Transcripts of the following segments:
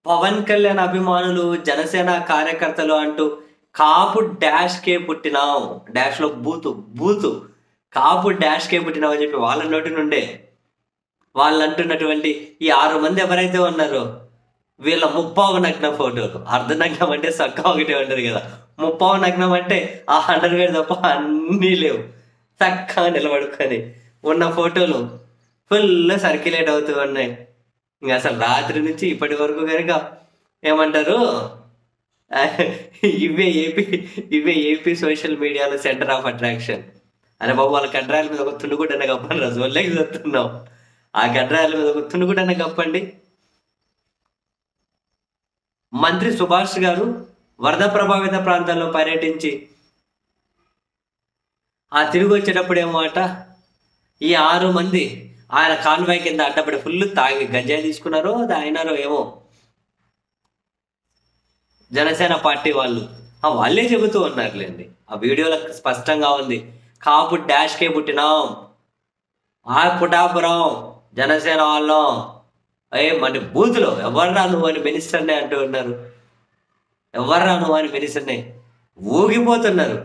పవన్ కళ్యాణ్ అభిమానులు, జనసేన కార్యకర్తలు అంటూ కాపు డాష్ కే పుట్టినాం, డాష్ లో బూతు బూతు, కాపు డాష్ కే పుట్టినాం అని చెప్పి వాళ్ళ నోటి నుండే వాళ్ళు అంటున్నటువంటి ఈ 6 మంది ఎవరైతే ఉన్నారో వీళ్ళ ముప్పావు నగ్న ఫోటోలు. అర్ధనగ్నం అంటే సక్క ఒకటే ఉంటారు కదా, ముప్పావు నగ్నం అంటే ఆ అండర్వేర్ తప్ప అన్నీ లేవు, చక్కగా నిలబడుకొని ఉన్న ఫోటోలు ఫుల్ సర్క్యులేట్ అవుతూ ఉన్నాయి. ఇంకా అసలు రాత్రి నుంచి ఇప్పటి వరకు కనుక ఏమంటారు, ఇవే ఏపీ సోషల్ మీడియాలో సెంటర్ ఆఫ్ అట్రాక్షన్. అరే బాబు, వాళ్ళ కండ్రాయల మీద ఒక తుణుగుడన్న కప్పండి, రోజుల్లోకి చెప్తున్నాం. ఆ కండ్రాయల మీద ఒక తుణుగుడన్న కప్పండి. మంత్రి సుభాష్ గారు వరద ప్రభావిత ప్రాంతాల్లో పర్యటించి ఆ తిరిగి వచ్చేటప్పుడు ఏమాట ఈ 6 మంది ఆయన కాన్వాయ్ కింద అడ్డపడి ఫుల్ తాగి గంజాయి తీసుకున్నారో అయినారో ఏమో, జనసేన పార్టీ వాళ్ళు వాళ్ళే చెబుతూ ఉన్నారులేండి. ఆ వీడియోలో స్పష్టంగా ఉంది, కాపు డాష్ కే పుట్టినాం, ఆ పుటాపురం జనసేన వాళ్ళం, అంటే బూతులో ఎవర్రా నువ్వు అని మినిస్టర్నే అంటూ ఉన్నారు. ఎవర్రా నువ్వు అని మినిస్టర్నే ఊగిపోతున్నారు.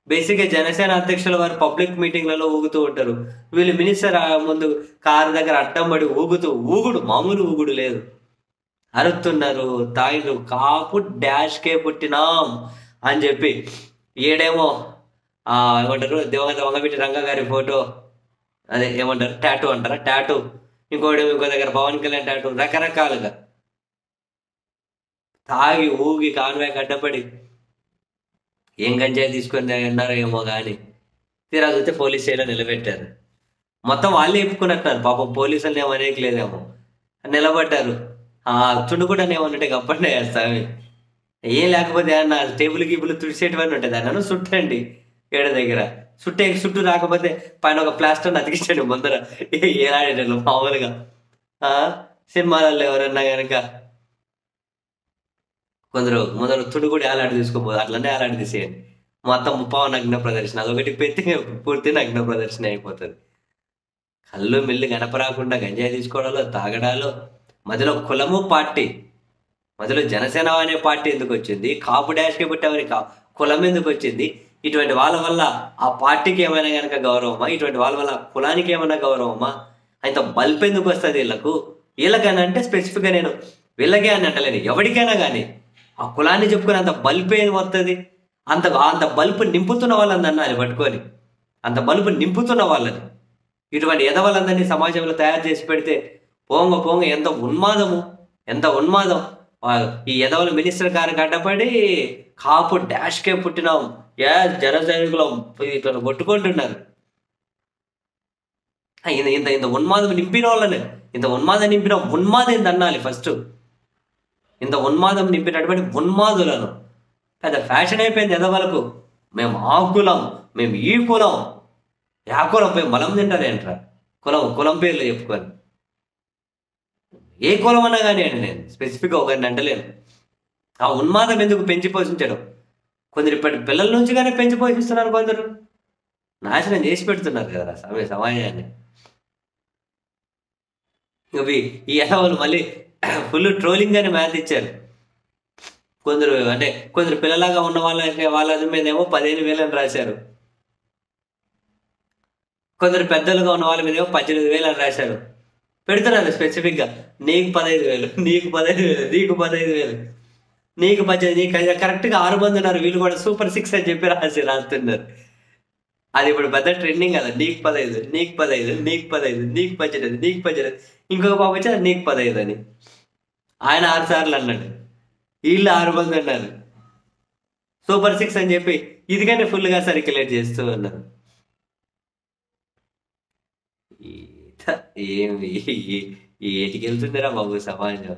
బేసిక్గా జనసేన అధ్యక్షుల వారు పబ్లిక్ మీటింగ్లలో ఊగుతూ ఉంటారు, వీళ్ళు మినిస్టర్ ముందు కారు దగ్గర అడ్డం పడి ఊగుడు మామూలు ఊగుడు లేదు, అరుతున్నారు, తాయిలు కాపు డాష్ కే పుట్టినాం అని చెప్పి. ఏడేమో ఏమంటారు, వంగవీటి రంగ గారి ఫోటో, అదే ఏమంటారు టాటూ అంటారా, టాటూ. ఇంకో దగ్గర పవన్ కళ్యాణ్ టాటూ, రకరకాలుగా తాగి ఊగి కాన్వాయ్ అడ్డపడి ఏం గంజాయి తీసుకొని అన్నారో ఏమో కానీ తీరా చూస్తే పోలీస్ స్టేషన్లో నిలబెట్టారు. మొత్తం వాళ్ళే చెప్పుకున్నట్టున్నారు, పాపం పోలీసులు ఏమనేకి లేదేమో, నిలబడ్డారు. చుండుకుండా ఏమన్నట్టే గప్పండి వేస్తావి, ఏం లేకపోతే అన్న టేబుల్ గీబుల్ తుడిసేటివన్నీ ఉంటుంది, అన్న చుట్టండి ఏడ దగ్గర చుట్టూ రాకపోతే పైన ఒక ప్లాస్టర్ అతికించండి ముందర, ఏలాడేటట్లు మామూలుగా. సినిమాలలో ఎవరన్నా కనుక కొందరు మొదలు తుడు కూడా ఏలాడి తీసుకోపోదు, అట్లనే ఏలాడి తీసేయండి. మొత్తం ముప్పావు నగ్న ప్రదర్శన, అదొకటి పెట్టి పూర్తి నగ్న ప్రదర్శన అయిపోతుంది. కళ్ళు మిల్లు గనపరాకుండా గంజాయి తీసుకోవడాలో, తాగడాలో, మధ్యలో కులము పార్టీ, మధ్యలో జనసేన అనే పార్టీ ఎందుకు వచ్చింది, కాపు డాష్కి పుట్టామని కులం ఎందుకు వచ్చింది, ఇటువంటి వాళ్ళ వల్ల ఆ పార్టీకి ఏమైనా కనుక గౌరవమా, ఇటువంటి వాళ్ళ వల్ల కులానికి ఏమైనా గౌరవమా, అంత బల్బ్ ఎందుకు వస్తుంది వీళ్ళకైనా అంటే స్పెసిఫిక్గా నేను వీళ్ళకే అని అంటలేను, ఎవరికైనా కానీ ఆ కులాన్ని చెప్పుకొని అంత బల్బ్ ఏం వస్తుంది, అంత బల్బు నింపుతున్న వాళ్ళని అన్నారు పట్టుకొని, అంత బల్బు నింపుతున్న వాళ్ళని, ఇటువంటి ఎదవలందరినీ సమాజంలో తయారు చేసి పెడితే పోంగ ఎంత ఉన్మాదం. ఈ ఎదవల మినిస్టర్ గారికి అడ్డపడి కాపు డాష్కే పుట్టినాం, జన సైనికులం ఇట్లా కొట్టుకుంటున్నారు. ఇంత ఉన్మాదం నింపిన వాళ్ళని, ఇంత ఉన్మాదం నింపిన ఉన్మాదం అనాలి ఫస్ట్. ఇంత ఉన్మాదం నింపినటువంటి ఉన్మాదులను పెద్ద ఫ్యాషన్ అయిపోయింది ఎదవలకు. మేము ఆ కులం, మేము ఈ కులం, యా కులం పోయి మలం తింటారేంట్రా, కులం పేర్లు చెప్పుకొని. ఏ కులం అన్నా కానీ అండి, నేను స్పెసిఫిక్గా ఒకరిని అంటలేను. ఆ ఉన్మాదం ఎందుకు పెంచి పోషించడం, కొందరు ఇప్పటి పిల్లల నుంచి కానీ పెంచి పోషిస్తున్నారు, కొందరు నాశనం చేసి పెడుతున్నారు కదా సమాజాన్ని. ఇవి ఈ ఎదవలు మళ్ళీ ఫుల్ ట్రోలింగ్ అని మ్యాథ్ ఇచ్చారు. కొందరు పిల్లలాగా ఉన్న వాళ్ళ మీదేమో 15,000 అని రాశారు, కొందరు పెద్దలుగా ఉన్న వాళ్ళ మీదేమో 18,000 అని రాశారు. పెడుతున్నారు స్పెసిఫిక్గా, నీకు 15,000, నీకు 15,000, నీకు 15,000, నీకు 18, నీకు కరెక్ట్గా 6 మంది ఉన్నారు, వీళ్ళు కూడా సూపర్ 6 అని చెప్పి రాస్తున్నారు. అది ఇప్పుడు పెద్ద ట్రెండింగ్ కదా, నీకు 15, నీకు 15, నీకు 15, నీకు 18, నీకు 18, ఇంకొక పాప వచ్చి నీకు 15 అని. ఆయన 6 సార్లు అన్నాడు, వీళ్ళు 6 మంది అన్నారు, సూపర్ 6 అని చెప్పి ఇది కానీ ఫుల్గా సర్క్యులేట్ చేస్తూ ఉన్నారు. ఏమి ఏటికి వెళ్తుందిరా బాబు సమాజం.